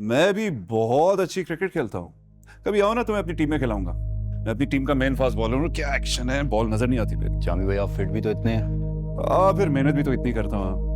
मैं भी बहुत अच्छी क्रिकेट खेलता हूँ। कभी आओ ना, तुम्हें अपनी टीम में खिलाऊंगा। मैं अपनी टीम का मेन फास्ट बॉलर हूँ। क्या एक्शन है, बॉल नजर नहीं आती मेरी। जामी भाई, आप फिट भी तो इतने हैं। फिर मेहनत भी तो इतनी करता हूँ।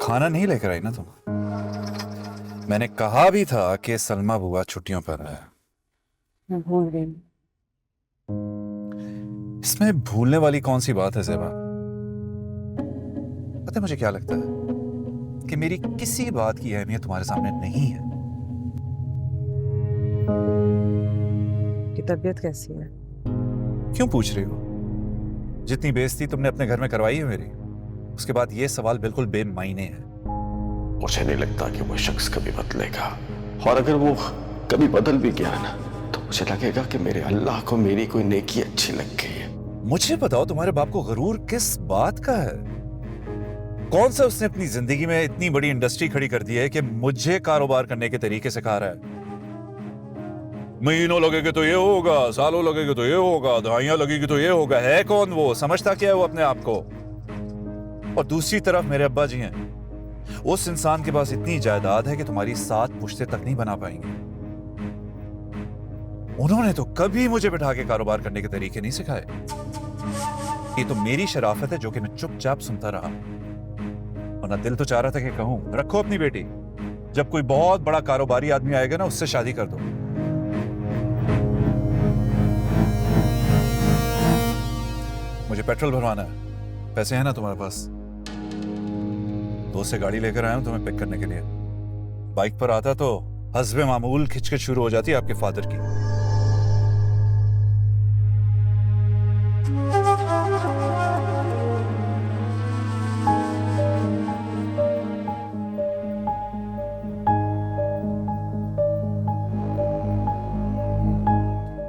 खाना नहीं लेकर आई ना तुम? मैंने कहा भी था कि सलमा बुआ छुट्टियों पर है। मैं भूल गई। इसमें भूलने वाली कौन सी बात है ज़ेबा? पता है मुझे क्या लगता है? कि मेरी किसी बात की अहमियत तुम्हारे सामने नहीं है। की तबीयत कैसी है? क्यों पूछ रही हो? जितनी बेइज्जती तुमने अपने घर में करवाई है मेरी, उसके बाद ये सवाल बिल्कुल बेमायने है। मुझे नहीं लगता कि वो शख्स कभी बदलेगा, और अगर वो कभी बदल भी गया ना, तो मुझे लगेगा कि मेरे अल्लाह को मेरी कोई नेकी अच्छी लग गई है। मुझे बताओ, तुम्हारे बाप को गरूर किस बात का है? कौन सा उसने अपनी जिंदगी में इतनी बड़ी इंडस्ट्री खड़ी कर दी है कि मुझे कारोबार करने के तरीके सिखा रहा है? महीनों लगेगा तो ये होगा, सालों लगेगा तो ये होगा, दहाइयां लगेगी तो ये होगा। है कौन वो? समझता क्या है वो अपने आप को? और दूसरी तरफ मेरे अब्बा जी हैं। उस इंसान के पास इतनी जायदाद है कि तुम्हारी 7 पुश्तें तक नहीं बना पाएंगे। उन्होंने तो कभी मुझे बिठा के कारोबार करने के तरीके नहीं सिखाए। ये तो मेरी शराफत है जो कि मैं चुपचाप सुनता रहा। वरना दिल तो चाह रहा था कि कहूं, रखो अपनी बेटी, जब कोई बहुत बड़ा कारोबारी आदमी आएगा ना, उससे शादी कर दो। मुझे पेट्रोल भरवाना है। पैसे हैं ना तुम्हारे पास? दोस्त से गाड़ी लेकर आया हूं तुम्हें पिक करने के लिए। बाइक पर आता तो हस्बे मामूल खिचखिच शुरू हो जाती है आपके फादर की।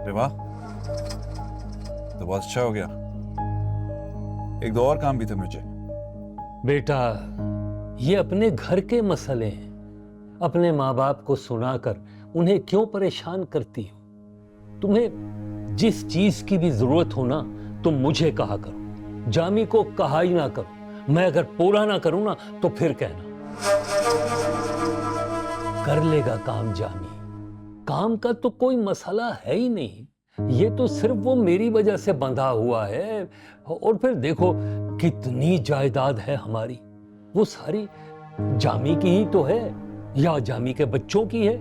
अरे वाह, तो बहुत अच्छा हो गया। एक दो और काम भी थे मुझे। बेटा, ये अपने घर के मसले हैं। अपने माँ बाप को सुनाकर उन्हें क्यों परेशान करती हो? तुम्हें जिस चीज की भी जरूरत हो ना, तुम मुझे कहा करो, जामी को कहा ही ना करो। मैं अगर पूरा ना करूं ना, तो फिर कहना। कर लेगा काम जामी। काम का तो कोई मसला है ही नहीं। ये तो सिर्फ वो मेरी वजह से बंधा हुआ है। और फिर देखो कितनी जायदाद है हमारी, वो सारी जामी की ही तो है, या जामी के बच्चों की है।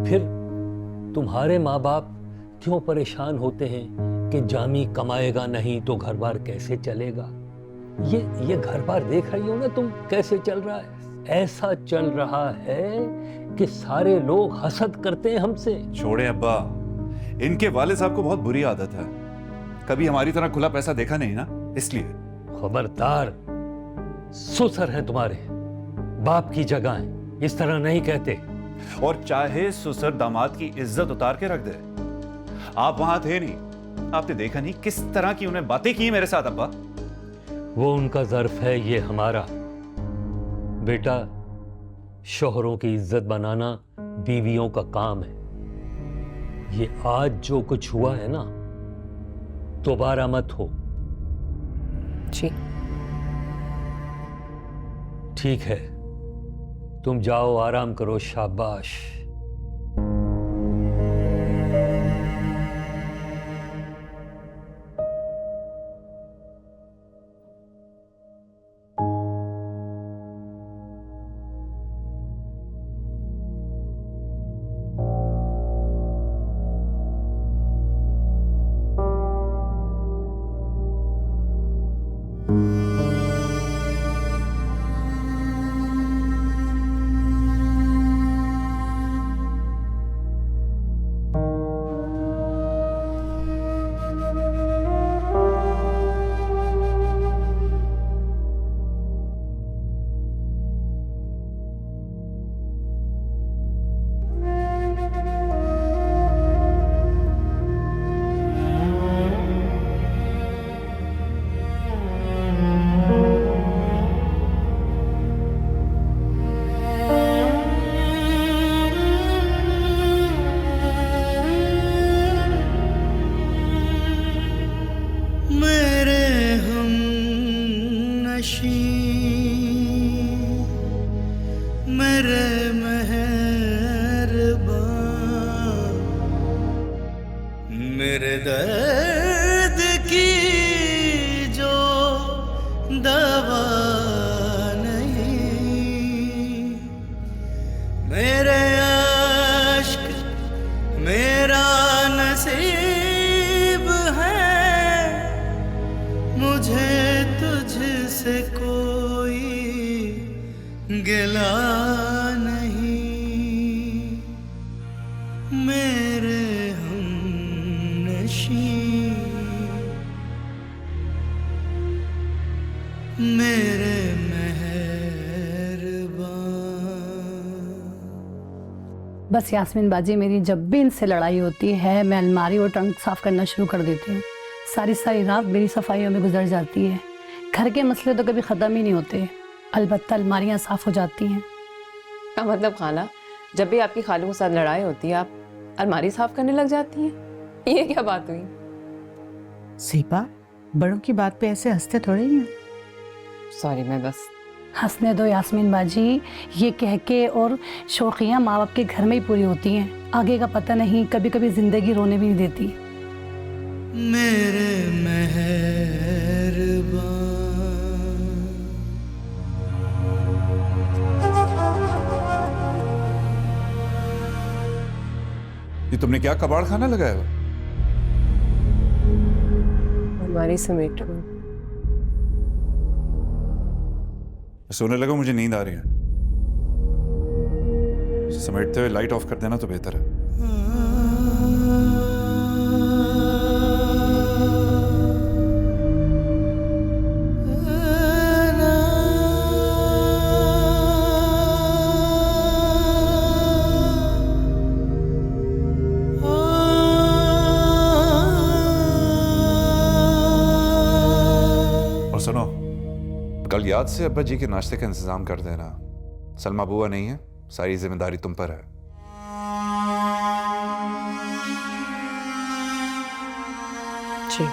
फिर तुम्हारे माँ बाप क्यों परेशान होते हैं कि जामी कमाएगा नहीं तो घर बार कैसे चलेगा? ये घर बार देख रही हो ना तुम, कैसे चल रहा है? ऐसा चल रहा है कि सारे लोग हसद करते हैं हमसे। छोड़े अब्बा, इनके वाले साहब को बहुत बुरी आदत है। कभी हमारी तरह खुला पैसा देखा नहीं ना, इसलिए। खबरदार, सुसर हैं तुम्हारे, बाप की जगह है, इस तरह नहीं कहते। और चाहे ससुर दामाद की इज्जत उतार के रख दे, आप वहां थे नहीं, आपने देखा नहीं किस तरह की उन्हें बातें की मेरे साथ अब्बा। वो उनका ज़र्फ है, ये हमारा। बेटा, शोहरों की इज्जत बनाना बीवियों का काम है। ये आज जो कुछ हुआ है ना, दोबारा मत हो। जी ठीक है, तुम जाओ, आराम करो, शाबाश। मेरे दर्द की जो दवा नहीं, मेरे आश्क मेरा नसीब है, मुझे तुझसे कोई गिला नहीं, मेरे हमनशी मेरे मेहरबान। बस यास्मीन बाजी, मेरी जब भी इनसे लड़ाई होती है मैं अलमारी और ट्रंक साफ करना शुरू कर देती हूँ। सारी सारी रात मेरी सफाइयों में गुजर जाती है। घर के मसले तो कभी ख़त्म ही नहीं होते, अलबत्ता अलमारियाँ साफ हो जाती हैं। क्या मतलब खाला, जब भी आपकी खालू के साथ लड़ाई होती है आप अलमारी साफ करने लग जाती हैं? ये क्या बात हुई? सीपा, बड़ों की बात पे ऐसे हंसते थोड़े ही हैं। सॉरी, मैं बस हंसने दो यास्मीन बाजी, ये कह के और शौकियाँ माँ बाप के घर में ही पूरी होती हैं, आगे का पता नहीं, कभी कभी जिंदगी रोने भी नहीं देती। मेरे मेहरबान। ये तुमने क्या कबाड़ खाना लगाया हुआ? हमारी समेट सोने लगा, मुझे नींद आ रही है। समेटते हुए लाइट ऑफ कर देना तो बेहतर है। और सुनो, कल याद से अब्बा जी के नाश्ते का इंतजाम कर देना। सलमा बुआ नहीं है, सारी जिम्मेदारी तुम पर है। जी।